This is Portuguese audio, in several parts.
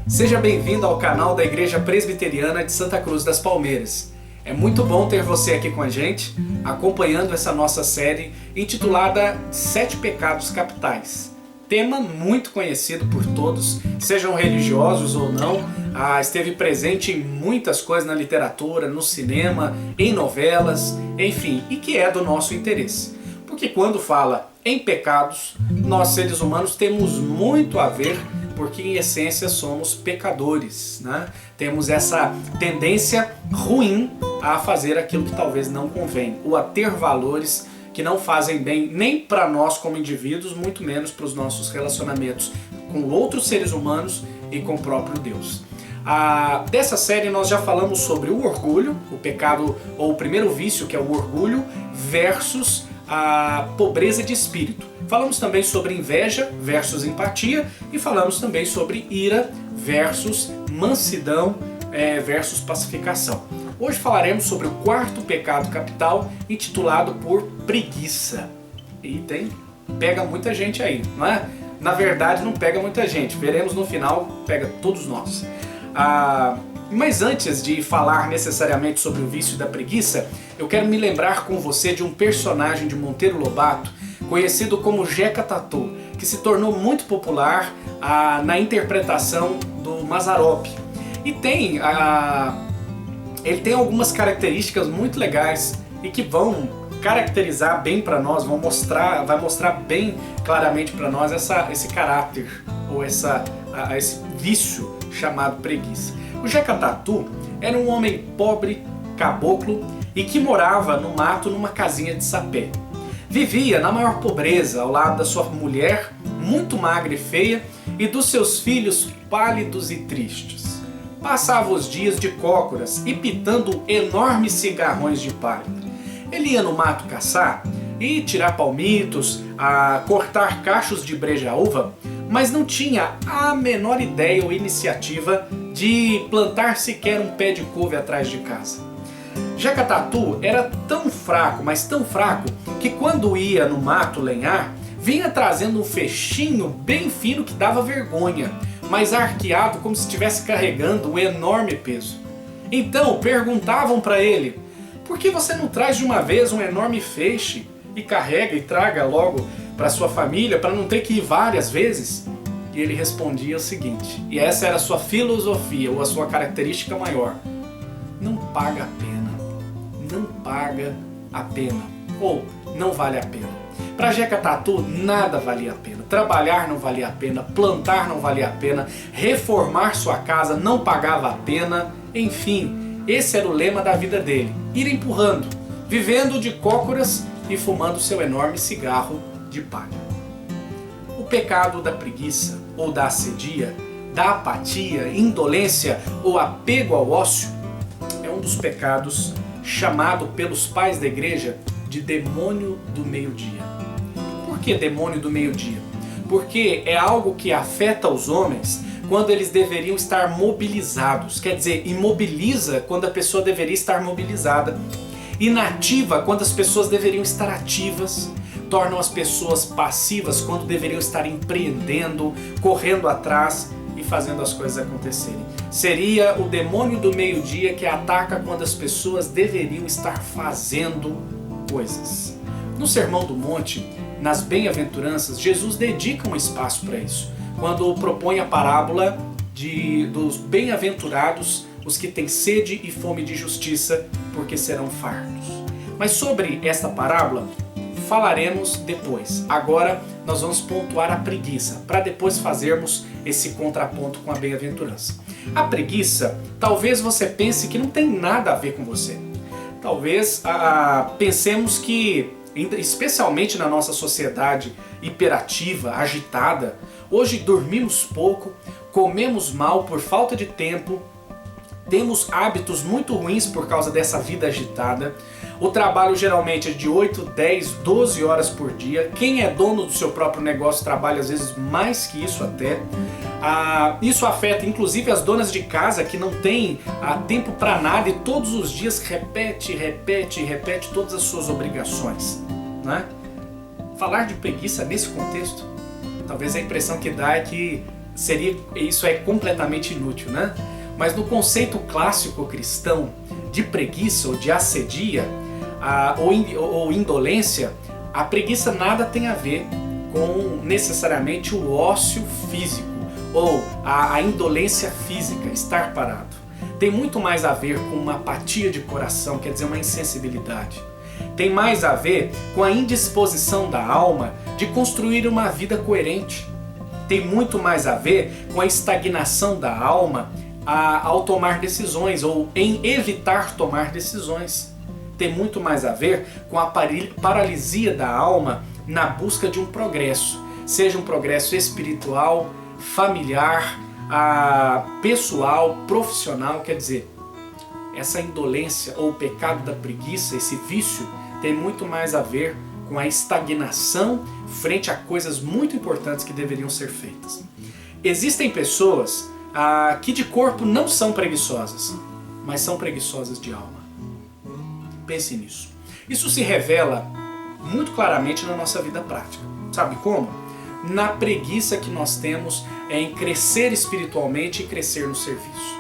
Seja bem-vindo ao canal da Igreja Presbiteriana de Santa Cruz das Palmeiras. É muito bom ter você aqui com a gente, acompanhando essa nossa série intitulada 7 Pecados Capitais. Tema muito conhecido por todos, sejam religiosos ou não, esteve presente em muitas coisas na literatura, no cinema, em novelas, enfim, e que é do nosso interesse. Porque quando fala em pecados, nós seres humanos temos muito a ver, porque em essência somos pecadores, né? Temos essa tendência ruim a fazer aquilo que talvez não convém, ou a ter valores que não fazem bem nem para nós como indivíduos, muito menos para os nossos relacionamentos com outros seres humanos e com o próprio Deus. Dessa série nós já falamos sobre o orgulho, o pecado ou o primeiro vício, que é o orgulho, versus a pobreza de espírito. Falamos também sobre inveja versus empatia e falamos também sobre ira versus mansidão versus pacificação. Hoje falaremos sobre o quarto pecado capital, intitulado por preguiça. E pega muita gente aí, não é? Na verdade não pega muita gente, veremos no final, pega todos nós. Mas antes de falar necessariamente sobre o vício da preguiça, eu quero me lembrar com você de um personagem de Monteiro Lobato, conhecido como Jeca Tatu, que se tornou muito popular na interpretação do Mazzaropi. E ele tem algumas características muito legais e que vão caracterizar bem para nós, vai mostrar bem claramente para nós esse caráter ou esse vício chamado preguiça. O Jeca Tatu era um homem pobre, caboclo e que morava no mato numa casinha de sapé. Vivia na maior pobreza ao lado da sua mulher, muito magra e feia, e dos seus filhos pálidos e tristes. Passava os dias de cócoras e pitando enormes cigarrões de palha. Ele ia no mato caçar e tirar palmitos, cortar cachos de brejaúva, mas não tinha a menor ideia ou iniciativa de plantar sequer um pé de couve atrás de casa. Jeca Tatu era tão fraco, mas tão fraco, que quando ia no mato lenhar, vinha trazendo um fechinho bem fino que dava vergonha, mas arqueado como se estivesse carregando um enorme peso. Então perguntavam para ele: por que você não traz de uma vez um enorme feixe e carrega e traga logo para sua família para não ter que ir várias vezes? E ele respondia o seguinte, e essa era a sua filosofia ou a sua característica maior: não paga a pena. Não paga a pena, ou não vale a pena. Para Jeca Tatu nada valia a pena, trabalhar não valia a pena, plantar não valia a pena, reformar sua casa não pagava a pena, enfim, esse era o lema da vida dele, ir empurrando, vivendo de cócoras e fumando seu enorme cigarro de palha. O pecado da preguiça, ou da assedia, da apatia, indolência ou apego ao ócio é um dos pecados chamado pelos pais da igreja de demônio do meio-dia. Por que demônio do meio-dia? Porque é algo que afeta os homens quando eles deveriam estar mobilizados, quer dizer, imobiliza quando a pessoa deveria estar mobilizada, inativa quando as pessoas deveriam estar ativas, tornam as pessoas passivas quando deveriam estar empreendendo, correndo atrás e fazendo as coisas acontecerem. Seria o demônio do meio-dia que ataca quando as pessoas deveriam estar fazendo coisas. No Sermão do Monte, nas bem-aventuranças, Jesus dedica um espaço para isso, quando propõe a parábola dos bem-aventurados, os que têm sede e fome de justiça, porque serão fartos. Mas sobre esta parábola falaremos depois. Agora nós vamos pontuar a preguiça, para depois fazermos esse contraponto com a bem-aventurança. A preguiça, talvez você pense que não tem nada a ver com você. Talvez pensemos que, especialmente na nossa sociedade hiperativa, agitada, hoje dormimos pouco, comemos mal por falta de tempo, temos hábitos muito ruins por causa dessa vida agitada. O trabalho geralmente é de 8, 10, 12 horas por dia. Quem é dono do seu próprio negócio trabalha às vezes mais que isso até. Isso afeta inclusive as donas de casa que não têm tempo para nada e todos os dias repete todas as suas obrigações, né? falar de preguiça nesse contexto, talvez a impressão que dá é que isso é completamente inútil, né? Mas no conceito clássico cristão de preguiça ou de assedia ou indolência, a preguiça nada tem a ver com necessariamente o ócio físico ou a indolência física, estar parado. Tem muito mais a ver com uma apatia de coração, quer dizer, uma insensibilidade. Tem mais a ver com a indisposição da alma de construir uma vida coerente. Tem muito mais a ver com a estagnação da alma ao tomar decisões ou em evitar tomar decisões. Tem muito mais a ver com a paralisia da alma na busca de um progresso, seja um progresso espiritual, familiar, pessoal, profissional. Quer dizer, essa indolência ou o pecado da preguiça, esse vício, tem muito mais a ver com a estagnação frente a coisas muito importantes que deveriam ser feitas. Existem pessoas que de corpo não são preguiçosas, mas são preguiçosas de alma. Pense nisso. Isso se revela muito claramente na nossa vida prática. Sabe como? Na preguiça que nós temos em crescer espiritualmente e crescer no serviço.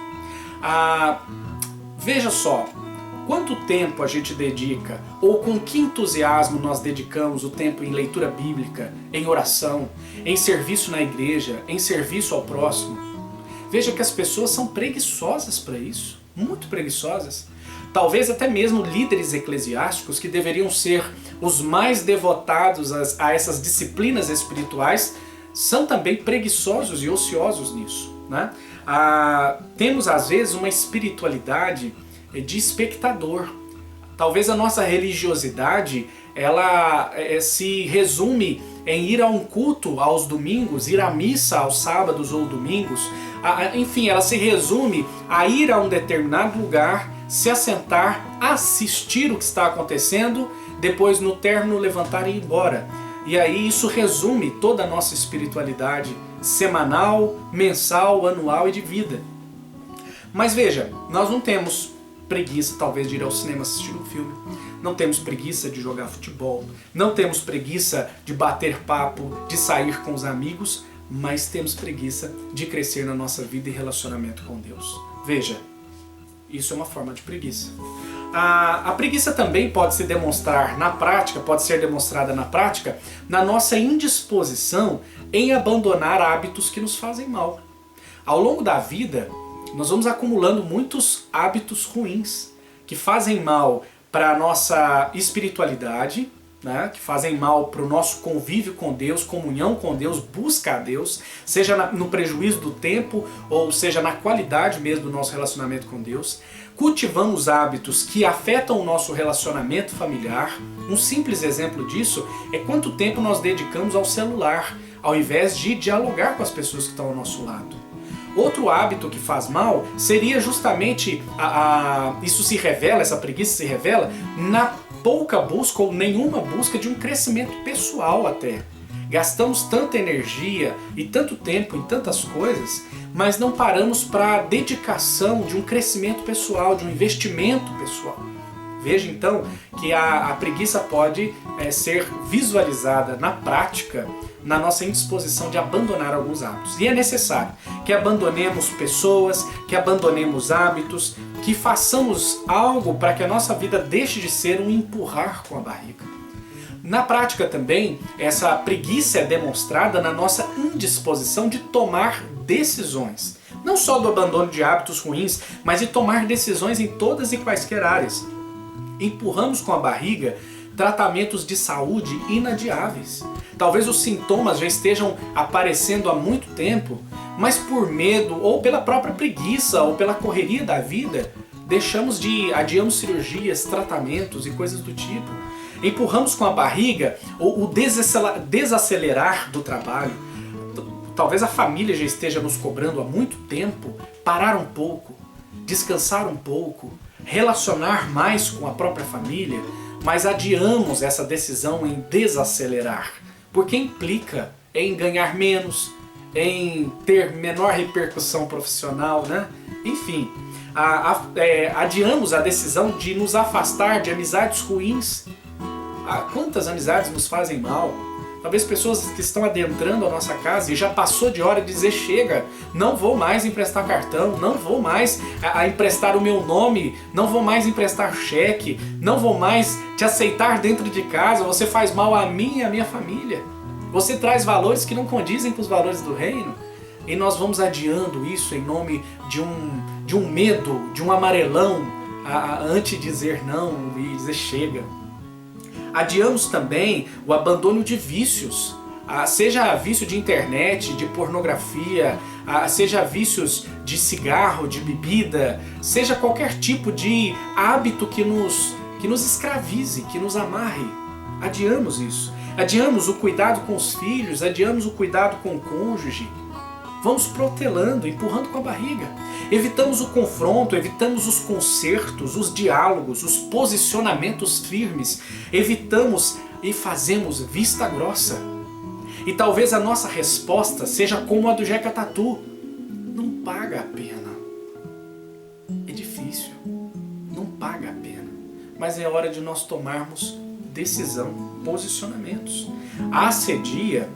Veja só, quanto tempo a gente dedica, ou com que entusiasmo nós dedicamos o tempo em leitura bíblica, em oração, em serviço na igreja, em serviço ao próximo. Veja que as pessoas são preguiçosas para isso, muito preguiçosas. Talvez até mesmo líderes eclesiásticos que deveriam ser os mais devotados a essas disciplinas espirituais são também preguiçosos e ociosos nisso, né? Temos às vezes uma espiritualidade de espectador. Talvez a nossa religiosidade ela se resume em ir a um culto aos domingos, ir à missa aos sábados ou domingos. Enfim, ela se resume a ir a um determinado lugar, se assentar, assistir o que está acontecendo, depois no término levantar e ir embora. E aí isso resume toda a nossa espiritualidade semanal, mensal, anual e de vida. Mas veja, nós não temos preguiça talvez de ir ao cinema assistir um filme, não temos preguiça de jogar futebol, não temos preguiça de bater papo, de sair com os amigos, mas temos preguiça de crescer na nossa vida e relacionamento com Deus. Veja, isso é uma forma de preguiça. A preguiça também pode se demonstrar na prática, pode ser demonstrada na prática, na nossa indisposição em abandonar hábitos que nos fazem mal. Ao longo da vida, nós vamos acumulando muitos hábitos ruins que fazem mal para a nossa espiritualidade, né? Que fazem mal para o nosso convívio com Deus, comunhão com Deus, busca a Deus, seja no prejuízo do tempo ou seja na qualidade mesmo do nosso relacionamento com Deus. Cultivamos hábitos que afetam o nosso relacionamento familiar. Um simples exemplo disso é quanto tempo nós dedicamos ao celular, ao invés de dialogar com as pessoas que estão ao nosso lado. Outro hábito que faz mal seria justamente, isso se revela, essa preguiça se revela na pouca busca ou nenhuma busca de um crescimento pessoal até. Gastamos tanta energia e tanto tempo em tantas coisas, mas não paramos para a dedicação de um crescimento pessoal, de um investimento pessoal. Veja então que a preguiça pode ser visualizada na prática, na nossa indisposição de abandonar alguns hábitos. E é necessário que abandonemos pessoas, que abandonemos hábitos, que façamos algo para que a nossa vida deixe de ser um empurrar com a barriga. Na prática também, essa preguiça é demonstrada na nossa indisposição de tomar decisões. Não só do abandono de hábitos ruins, mas de tomar decisões em todas e quaisquer áreas. Empurramos com a barriga tratamentos de saúde inadiáveis. Talvez os sintomas já estejam aparecendo há muito tempo, mas por medo ou pela própria preguiça ou pela correria da vida, adiamos cirurgias, tratamentos e coisas do tipo. Empurramos com a barriga o desacelerar do trabalho. Talvez a família já esteja nos cobrando há muito tempo parar um pouco, descansar um pouco, relacionar mais com a própria família, mas adiamos essa decisão em desacelerar, porque implica em ganhar menos, em ter menor repercussão profissional, né? Enfim, adiamos a decisão de nos afastar de amizades ruins. Quantas amizades nos fazem mal? Talvez pessoas que estão adentrando a nossa casa e já passou de hora de dizer chega, não vou mais emprestar cartão, não vou mais emprestar o meu nome, não vou mais emprestar cheque, não vou mais te aceitar dentro de casa, você faz mal a mim e a minha família. Você traz valores que não condizem com os valores do reino. E nós vamos adiando isso em nome de um medo, de um amarelão, antes de dizer não e dizer chega. Adiamos também o abandono de vícios, seja vício de internet, de pornografia, seja vícios de cigarro, de bebida, seja qualquer tipo de hábito que nos escravize, que nos amarre. Adiamos isso. Adiamos o cuidado com os filhos, adiamos o cuidado com o cônjuge. Vamos protelando, empurrando com a barriga. Evitamos o confronto, evitamos os consertos, os diálogos, os posicionamentos firmes. Evitamos e fazemos vista grossa. E talvez a nossa resposta seja como a do Jeca Tatu. Não paga a pena. É difícil. Não paga a pena. Mas é hora de nós tomarmos decisão, posicionamentos. A assedia,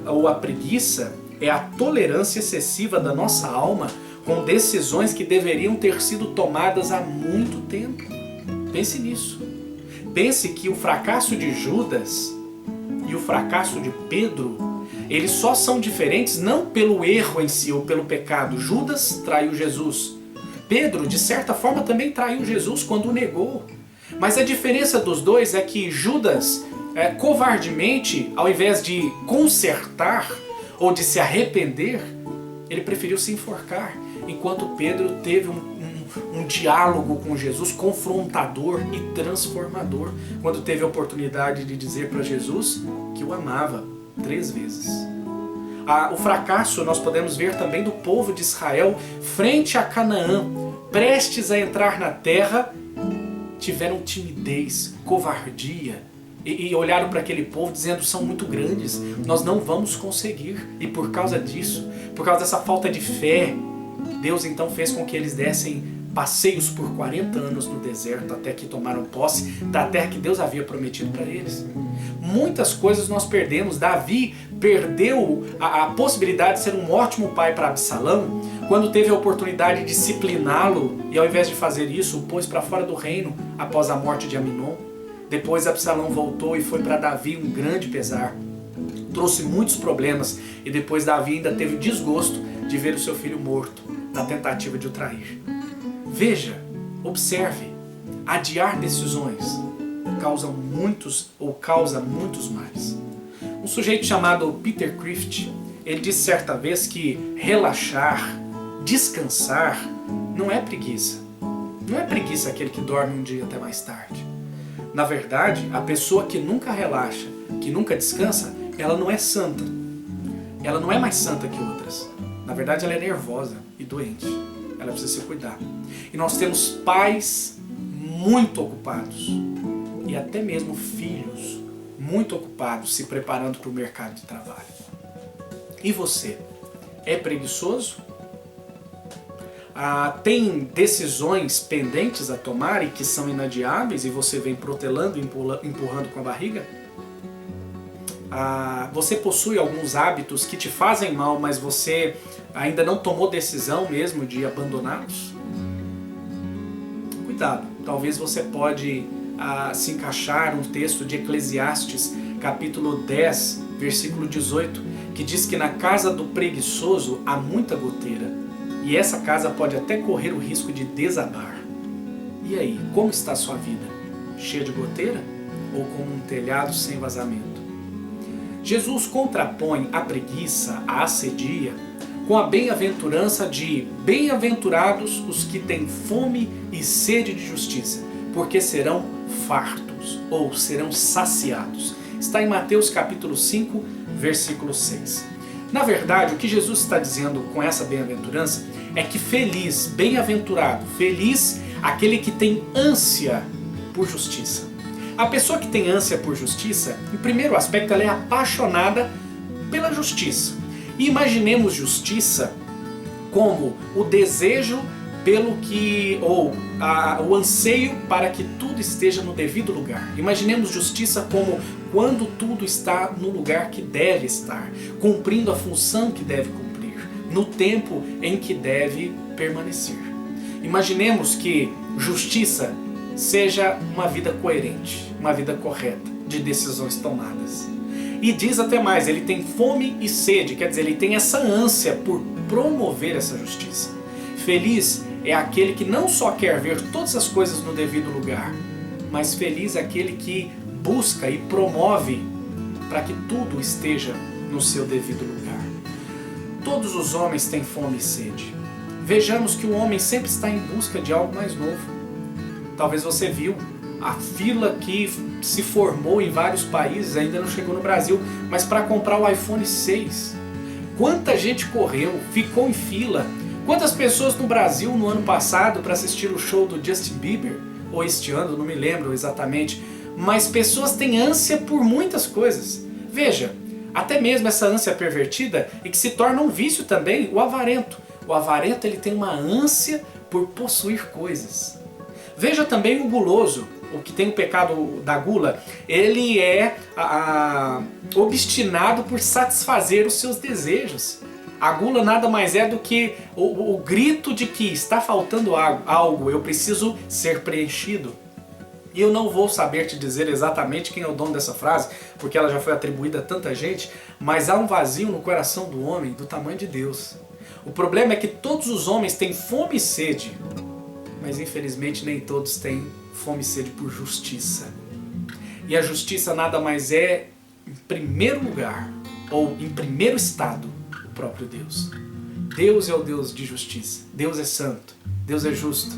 ou a preguiça, é a tolerância excessiva da nossa alma com decisões que deveriam ter sido tomadas há muito tempo. Pense nisso. Pense que o fracasso de Judas e o fracasso de Pedro, eles só são diferentes não pelo erro em si ou pelo pecado. Judas traiu Jesus. Pedro, de certa forma, também traiu Jesus quando o negou. Mas a diferença dos dois é que Judas, covardemente, ao invés de consertar ou de se arrepender, ele preferiu se enforcar, enquanto Pedro teve um diálogo com Jesus confrontador e transformador, quando teve a oportunidade de dizer para Jesus que o amava 3 vezes. O fracasso nós podemos ver também do povo de Israel frente a Canaã, prestes a entrar na terra, tiveram timidez, covardia, e olharam para aquele povo dizendo: são muito grandes, nós não vamos conseguir. E por causa disso, por causa dessa falta de fé, Deus então fez com que eles dessem passeios por 40 anos no deserto até que tomaram posse da terra que Deus havia prometido para eles. Muitas coisas nós perdemos. Davi perdeu a possibilidade de ser um ótimo pai para Absalão quando teve a oportunidade de discipliná-lo e, ao invés de fazer isso, o pôs para fora do reino após a morte de Aminon. Depois Absalão voltou e foi para Davi um grande pesar. Trouxe muitos problemas e depois Davi ainda teve o desgosto de ver o seu filho morto na tentativa de o trair. Veja, observe, adiar decisões causa muitos males. Um sujeito chamado Peter Crift, ele disse certa vez que relaxar, descansar, não é preguiça. Não é preguiça aquele que dorme um dia até mais tarde. Na verdade, a pessoa que nunca relaxa, que nunca descansa, ela não é santa. Ela não é mais santa que outras. Na verdade, ela é nervosa e doente. Ela precisa se cuidar. E nós temos pais muito ocupados e até mesmo filhos muito ocupados se preparando para o mercado de trabalho. E você? É preguiçoso? Tem decisões pendentes a tomar e que são inadiáveis e você vem protelando, empurrando com a barriga? Você possui alguns hábitos que te fazem mal, mas você ainda não tomou decisão mesmo de abandoná-los? Cuidado, talvez você pode se encaixar um texto de Eclesiastes, capítulo 10, versículo 18, que diz que na casa do preguiçoso há muita goteira, e essa casa pode até correr o risco de desabar. E aí, como está a sua vida? Cheia de goteira? Ou como um telhado sem vazamento? Jesus contrapõe a preguiça, a assedia, com a bem-aventurança de bem-aventurados os que têm fome e sede de justiça, porque serão fartos, ou serão saciados. Está em Mateus capítulo 5, versículo 6. Na verdade, o que Jesus está dizendo com essa bem-aventurança é que feliz, bem-aventurado, feliz aquele que tem ânsia por justiça. A pessoa que tem ânsia por justiça, em primeiro aspecto, ela é apaixonada pela justiça. E imaginemos justiça como o desejo o anseio para que tudo esteja no devido lugar. Imaginemos justiça como quando tudo está no lugar que deve estar, cumprindo a função que deve cumprir, no tempo em que deve permanecer. Imaginemos que justiça seja uma vida coerente, uma vida correta, de decisões tomadas. E diz até mais, ele tem fome e sede, quer dizer, ele tem essa ânsia por promover essa justiça. Feliz é aquele que não só quer ver todas as coisas no devido lugar, mas feliz é aquele que busca e promove para que tudo esteja no seu devido lugar. Todos os homens têm fome e sede. Vejamos que o homem sempre está em busca de algo mais novo. Talvez você viu a fila que se formou em vários países, ainda não chegou no Brasil, mas para comprar o iPhone 6. Quanta gente correu, ficou em fila. Quantas pessoas no Brasil no ano passado para assistir o show do Justin Bieber, ou este ano, não me lembro exatamente, mas pessoas têm ânsia por muitas coisas. Veja, até mesmo essa ânsia pervertida e que se torna um vício também, o avarento. O avarento ele tem uma ânsia por possuir coisas. Veja também o guloso, o que tem o pecado da gula, ele é obstinado por satisfazer os seus desejos. A gula nada mais é do que o grito de que está faltando algo, eu preciso ser preenchido. E eu não vou saber te dizer exatamente quem é o dono dessa frase, porque ela já foi atribuída a tanta gente, mas há um vazio no coração do homem do tamanho de Deus. O problema é que todos os homens têm fome e sede, mas infelizmente nem todos têm fome e sede por justiça. E a justiça nada mais é, em primeiro lugar, ou em primeiro estado, o próprio Deus. Deus é o Deus de justiça. Deus é santo. Deus é justo.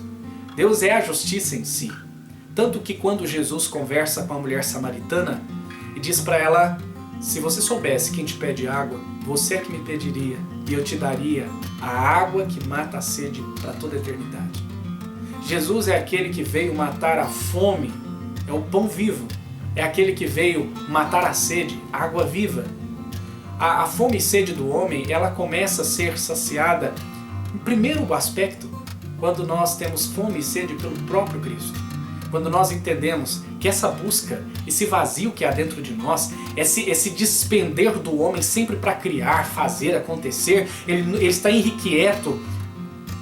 Deus é a justiça em si. Tanto que quando Jesus conversa com a mulher samaritana e diz para ela, se você soubesse quem te pede água, você é que me pediria e eu te daria a água que mata a sede para toda a eternidade. Jesus é aquele que veio matar a fome, é o pão vivo. É aquele que veio matar a sede, a água viva. A fome e sede do homem, ela começa a ser saciada, em primeiro aspecto, quando nós temos fome e sede pelo próprio Cristo. Quando nós entendemos que essa busca, esse vazio que há dentro de nós, esse despender do homem sempre para criar, fazer, acontecer, ele está irrequieto,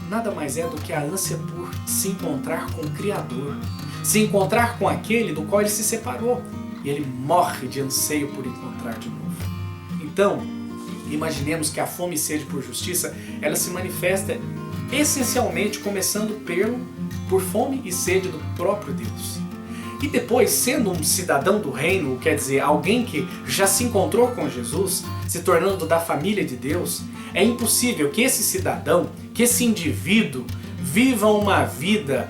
nada mais é do que a ânsia por se encontrar com o Criador, se encontrar com aquele do qual ele se separou, e ele morre de anseio por encontrar de novo. Então, imaginemos que a fome e sede por justiça, ela se manifesta essencialmente começando por fome e sede do próprio Deus. E depois, sendo um cidadão do reino, quer dizer, alguém que já se encontrou com Jesus, se tornando da família de Deus, é impossível que esse cidadão, que esse indivíduo, viva uma vida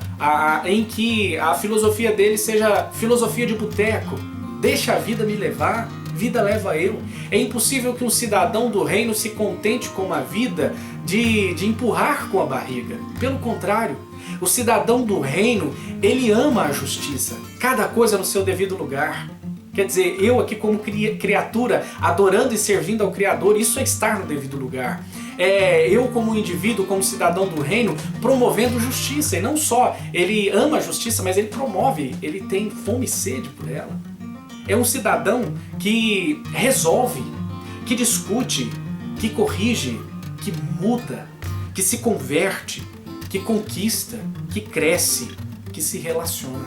em que a filosofia dele seja filosofia de boteco. Deixa a vida me levar, vida leva eu. É impossível que um cidadão do reino se contente com uma vida de empurrar com a barriga. Pelo contrário, o cidadão do reino, ele ama a justiça, cada coisa no seu devido lugar. Quer dizer, eu aqui como criatura, adorando e servindo ao Criador, isso é estar no devido lugar. Eu como indivíduo, como cidadão do reino, promovendo justiça. E não só ele ama a justiça, mas ele promove, ele tem fome e sede por ela. É um cidadão que resolve, que discute, que corrige, que muda, que se converte, que conquista, que cresce, que se relaciona.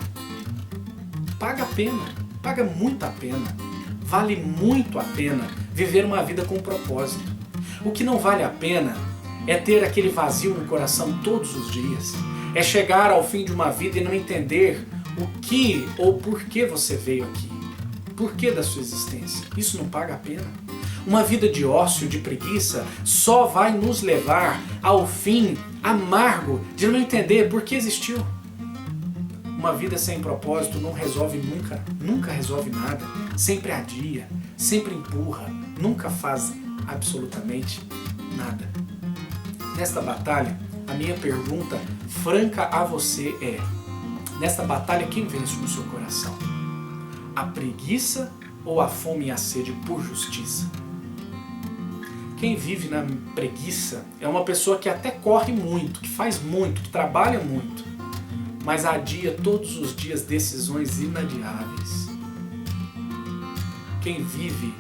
Paga a pena, paga muito a pena. Vale muito a pena viver uma vida com propósito. O que não vale a pena é ter aquele vazio no coração todos os dias. É chegar ao fim de uma vida e não entender o que ou por que você veio aqui. Por que da sua existência? Isso não paga a pena. Uma vida de ócio, de preguiça, só vai nos levar ao fim amargo de não entender por que existiu. Uma vida sem propósito não resolve nunca resolve nada. Sempre adia, sempre empurra, nunca faz absolutamente nada. Nesta batalha, a minha pergunta franca a você é: nesta batalha, quem vence no seu coração? A preguiça ou a fome e a sede por justiça? Quem vive na preguiça é uma pessoa que até corre muito, que faz muito, que trabalha muito, mas adia todos os dias decisões inadiáveis. Quem vive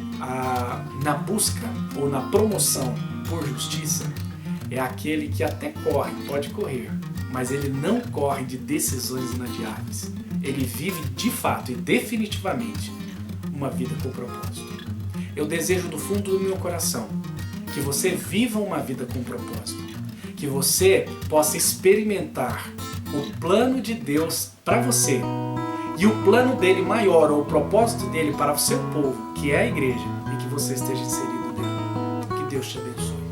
na busca ou na promoção por justiça é aquele que até corre, pode correr, mas ele não corre de decisões inadiáveis. Ele vive de fato e definitivamente uma vida com propósito. Eu desejo do fundo do meu coração que você viva uma vida com propósito, que você possa experimentar o plano de Deus para você e o plano dele maior, ou o propósito dele para o seu povo, que é a igreja, e que você esteja inserido nela. Que Deus te abençoe.